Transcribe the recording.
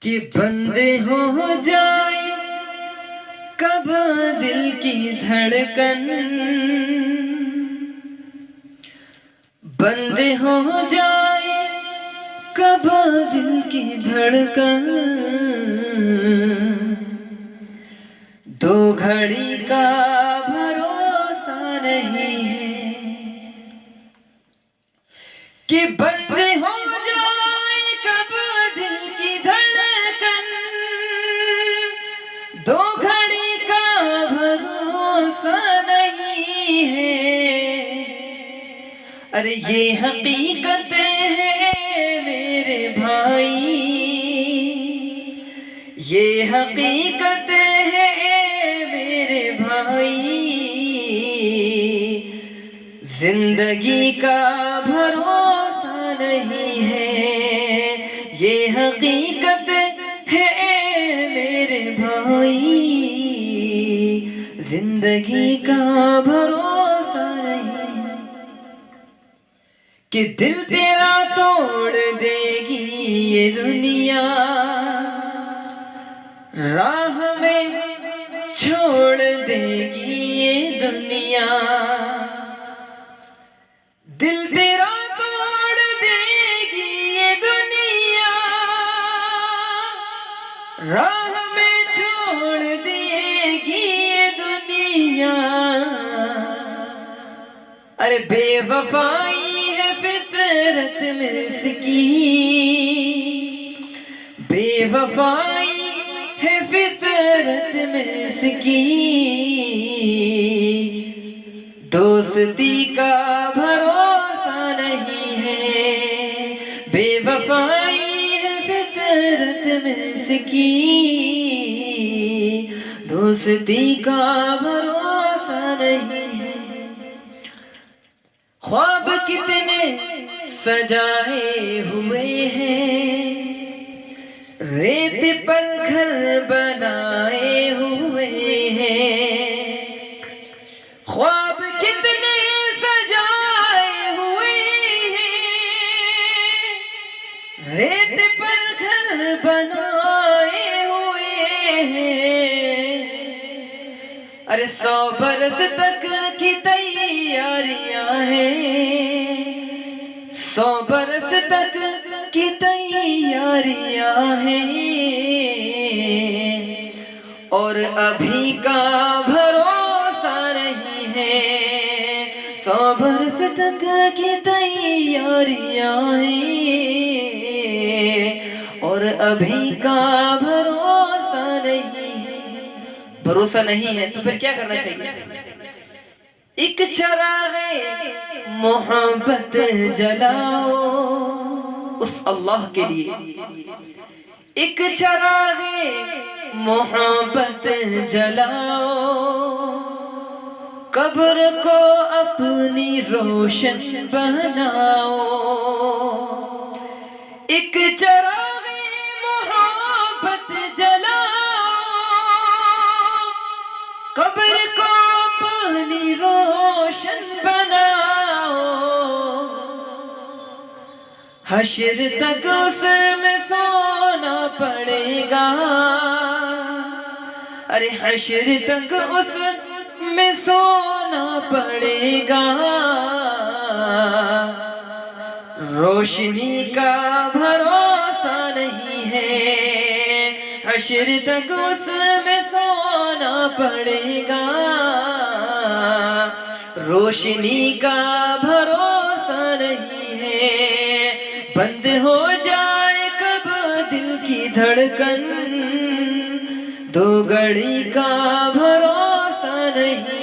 कि बंदे हो जाए कब दिल की धड़कन, बंदे हो जाए कब दिल की धड़कन। दो घड़ी का भरोसा नहीं है कि बंदे हो जाए कब दिल की धड़कन। दो घड़ी का भरोसा नहीं है। अरे ये हकीकत है मेरे भाई, ये हकीकत है मेरे भाई। जिंदगी का भरोसा नहीं है, ये हकीकत है मेरे भाई। जिंदगी का भरोसा नहीं है कि दिल तेरा तोड़ देगी ये दुनिया, राह में छोड़ देगी ये दुनिया। दिल तेरा तोड़ देगी ये दुनिया, राह में छोड़ देगी ये दुनिया। अरे बेवफाई है फितरत में इसकी, बेवफाई है फितरत में इसकी। दोस्ती का भरोसा नहीं है, बेवफाई है फितरत में इसकी। दोस्ती का भरोसा नहीं है। ख्वाब कितने सजाए हुए हैं, रेत पर घर बनाए हुए हैं। ख्वाब कितने सजाए हुए हैं, रेत पर घर बनाए हुए हैं। अरे 100 बरस तक की तैयारियां हैं, 100 बरस तक की तैयारियां हैं। और अभी का भरोसा नहीं है, 100 बरस तक की तैयारियां हैं। और अभी का भरोसा नहीं है। भरोसा नहीं है तो फिर क्या करना चाहिए? एक चराग़े मोहब्बत जलाओ उस अल्लाह के लिए। एक चराग़े मोहब्बत जलाओ, कब्र को अपनी रोशन बनाओ। एक चराग़े मोहब्बत जलाओ, कब्र को अपनी रोशन बनाओ। हश्र तक उसमें सोना पड़ेगा, अरे हश्र तक उसमें सोना पड़ेगा। रोशनी का भरोसा नहीं है, हश्र तक उसमें सोना पड़ेगा। रोशनी का भरोसा नहीं है, बंद हो जाए कब दिल की धड़कन। दो घड़ी का भरोसा नहीं